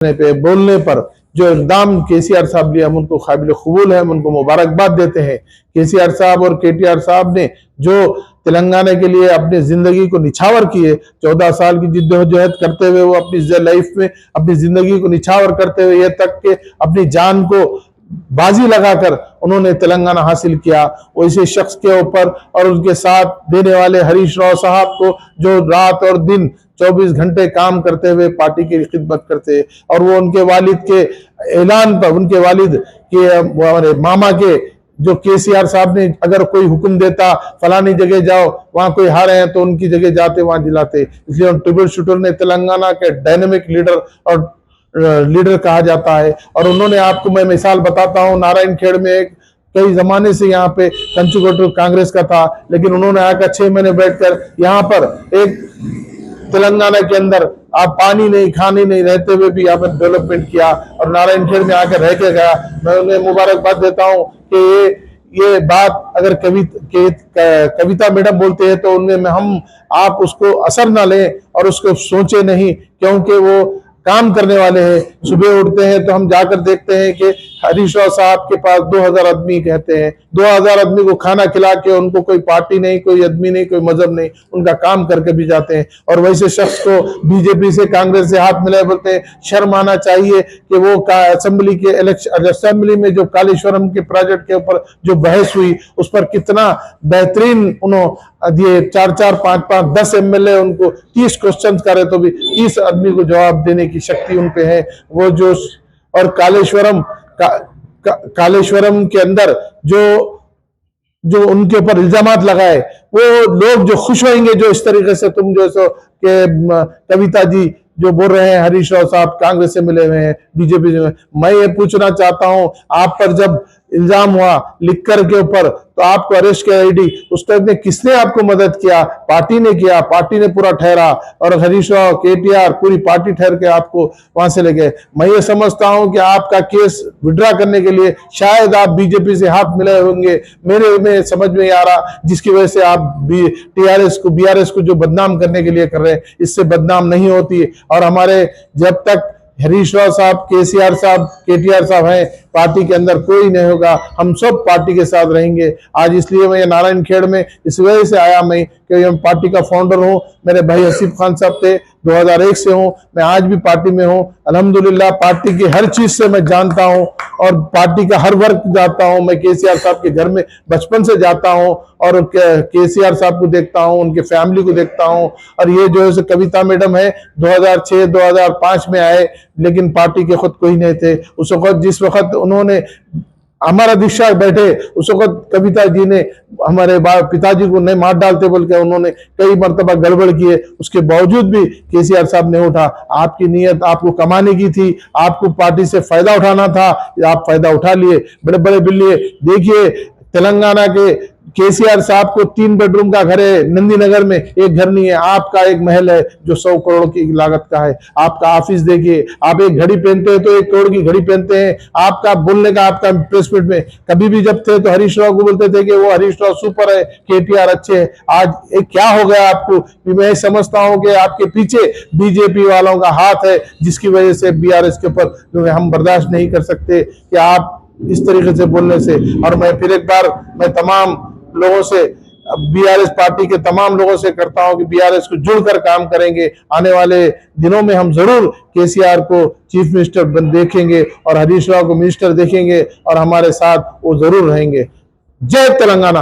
पे बोलने पर जो इकदाम केसीआर साहब लिया, हम उनको काबिल कबूल है, हम उनको मुबारकबाद देते हैं। केसीआर साहब और केटीआर साहब ने जो तेलंगाना के लिए अपनी जिंदगी को निछावर किए, 14 साल की जिद्दोजहद करते हुए वो अपनी लाइफ में अपनी जिंदगी को निछावर करते हुए ये तक के अपनी जान को बाजी लगाकर उन्होंने तेलंगाना हासिल किया, वैसे शख्स के ऊपर और उनके साथ देने वाले हरीश राव साहब को जो रात और दिन 24 घंटे काम करते हुए पार्टी की खिदमत करते, और वो उनके वालिद के ऐलान पर, उनके वालिद के हमारे मामा के जो केसीआर साहब ने अगर कोई हुक्म देता फलानी जगह जाओ, वहां कोई हारे हैं तो उनकी जगह जाते, वहां जिलाते। इसलिए ट्रिब्यूनल शूटर ने तेलंगाना के डायनेमिक लीडर और लीडर कहा जाता है। और उन्होंने, आपको मैं मिसाल बताता हूँ, नारायण खेड़ में एक कई जमाने से यहाँ पे कंचुकोट कांग्रेस का था, लेकिन उन्होंने आकर 6 महीने बैठकर यहाँ पर एक तेलंगाना के अंदर आप पानी नहीं, खाने नहीं, रहते हुए भी यहाँ पर डेवलपमेंट किया और नारायण खेड़ में आकर रह के गया। मैं उन्हें मुबारकबाद देता हूँ कि ये बात अगर कविता मैडम बोलते हैं तो उनमें हम आप उसको असर ना लें और उसको सोचे नहीं, क्योंकि वो काम करने वाले हैं। सुबह उठते हैं तो हम जाकर देखते हैं कि हरीश राव साहब के पास 2000 आदमी कहते हैं, 2000 आदमी को खाना खिला के, उनको कोई पार्टी नहीं, कोई आदमी नहीं, कोई मजहब नहीं, उनका काम करके भी जाते हैं। और वैसे शख्स को बीजेपी से, कांग्रेस से हाथ मिलाए बोलते हैं, शर्म आना चाहिए कि वो असेंबली के इलेक्शन, असेंबली में जो कालेश्वरम के प्रोजेक्ट के ऊपर जो बहस हुई उस पर कितना बेहतरीन उन्होंने दिए, 4-4, 5-5, 10 एमएलए उनको 30 क्वेश्चन करे तो भी 30 आदमी को जवाब देने की शक्ति उन पे है। वो जो और कालेश्वरम के अंदर जो उनके ऊपर इल्जामात लगाए, वो लोग जो खुश होंगे, जो इस तरीके से तुम जो सो के कविता जी जो बोल रहे हैं हरीश राव साहब कांग्रेस से मिले हुए हैं, बीजेपी से। मैं ये पूछना चाहता हूं, आप पर जब इल्जाम हुआ लिखकर के ऊपर तो आपको अरेस्ट किया ईडी, उस टाइम में किसने आपको मदद किया? पार्टी ने किया, पार्टी ने पूरा ठहरा और हरीश राव, केटीआर पूरी पार्टी ठहर के आपको वहां से ले गए। मैं ये समझता हूं कि आपका केस विड्रॉ करने के लिए शायद आप बीजेपी से हाथ मिलाए होंगे, मेरे में समझ में आ रहा, जिसकी वजह से आप टीआरएस को, बीआरएस को जो बदनाम करने के लिए कर रहे हैं, इससे बदनाम नहीं होती। और हमारे जब तक हरीश राव साहब, केसीआर साहब, केटीआर साहब हैं, पार्टी के अंदर कोई नहीं होगा, हम सब पार्टी के साथ रहेंगे। आज इसलिए मैं नारायण खेड़ में इस वजह से आया, मैं कि मैं पार्टी का फाउंडर हूं, मेरे भाई हसीब खान साहब थे, 2001 से हूं, मैं आज भी पार्टी में हूं। अल्हम्दुलिल्लाह पार्टी की हर चीज से मैं जानता हूं और पार्टी का हर वर्क जाता हूं। मैं केसीआर साहब के घर में बचपन से जाता हूं और केसीआर साहब को देखता हूं, उनके फैमिली को देखता हूं। और ये जो है कविता मैडम है, 2006-2005 में आए, लेकिन पार्टी के खुद कोई नहीं थे उस वक्त। जिस वक्त उन्होंने हमारा दीक्षा बैठे, उस वक्त कविता जी ने हमारे पिताजी को नहीं मार डालते बोल के उन्होंने कई मरतबा गड़बड़ किए, उसके बावजूद भी केसीआर साहब ने उठा। आपकी नीयत आपको कमाने की थी, आपको पार्टी से फायदा उठाना था, आप फायदा उठा लिए, बड़े बड़े बिल्ली। देखिए तेलंगाना के केसीआर साहब को 3 बेडरूम का घर है नंदी नगर में, एक घर नहीं है। आपका एक महल है जो 100 करोड़ की लागत का है। आपका ऑफिस देखिए, आप एक घड़ी पहनते हैं तो 1 करोड़ की घड़ी पहनते हैं। आपका बोलने का, आपका प्रेस मीट में कभी भी जब थे तो हरीश राव को बोलते थे कि वो हरीश राव सुपर है, केटीआर अच्छे है। आज एक क्या हो गया आपको? मैं समझता हूं कि आपके पीछे बीजेपी वालों का हाथ है, जिसकी वजह से बीआरएस के ऊपर हम बर्दाश्त नहीं कर सकते कि आप इस तरीके से बोलने से। और मैं फिर एक बार मैं तमाम लोगों से, बीआरएस पार्टी के तमाम लोगों से करता हूं कि बीआरएस को जुड़कर काम करेंगे। आने वाले दिनों में हम जरूर केसीआर को चीफ मिनिस्टर देखेंगे और हरीश राव को मिनिस्टर देखेंगे और हमारे साथ वो जरूर रहेंगे। जय तेलंगाना।